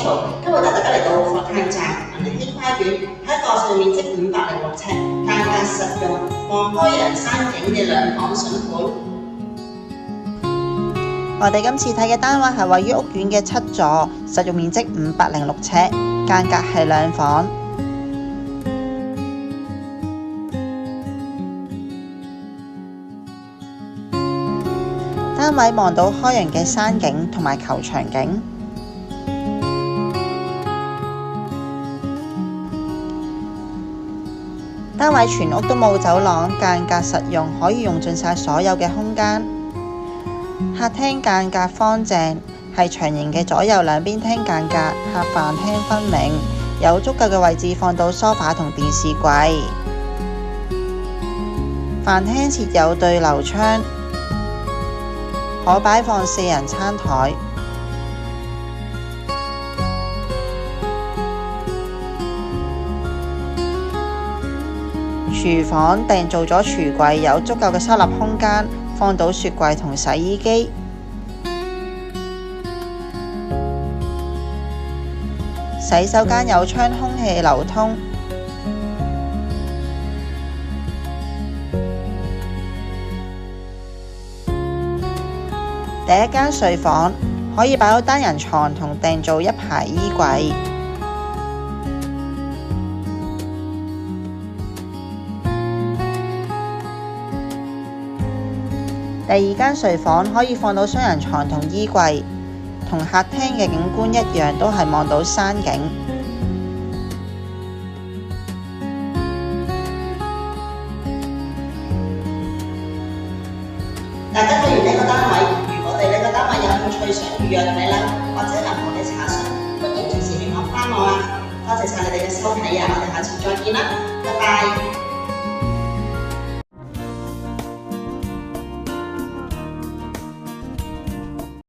Rachel，今日帶大家嚟到火炭站銀禧花園，係一個實用面積506尺、間隔實用、望開陽山景嘅兩房筍盤。我哋今次睇嘅單位係位於屋苑嘅7座，實用面積506尺，間隔係2房。單位望到開揚嘅山景同埋球場景。單位全屋都冇走廊，間隔實用，可以用盡晒所有嘅空間。客廳間隔方正，係長形嘅左右兩邊廳間隔，客飯廳分明，有足夠嘅位置放到梳化同電視櫃。飯廳設有對流窗，可擺放4人餐台。廚房訂做咗櫥櫃，有足夠嘅收納空間，放到雪櫃同洗衣機。洗手間有窗，空氣流通。第一間睡房可以擺到單人床同訂做1排衣櫃。第二間睡房可以放到雙人床同衣櫃，同客廳嘅景觀一樣，都係望到山景。大家睇完呢個單位，如果對呢個單位有興趣想預約睇啦，或者任何嘅查詢，歡迎隨時聯絡返我啊！多謝晒你哋嘅收睇啊，我哋下次再見啦，拜拜。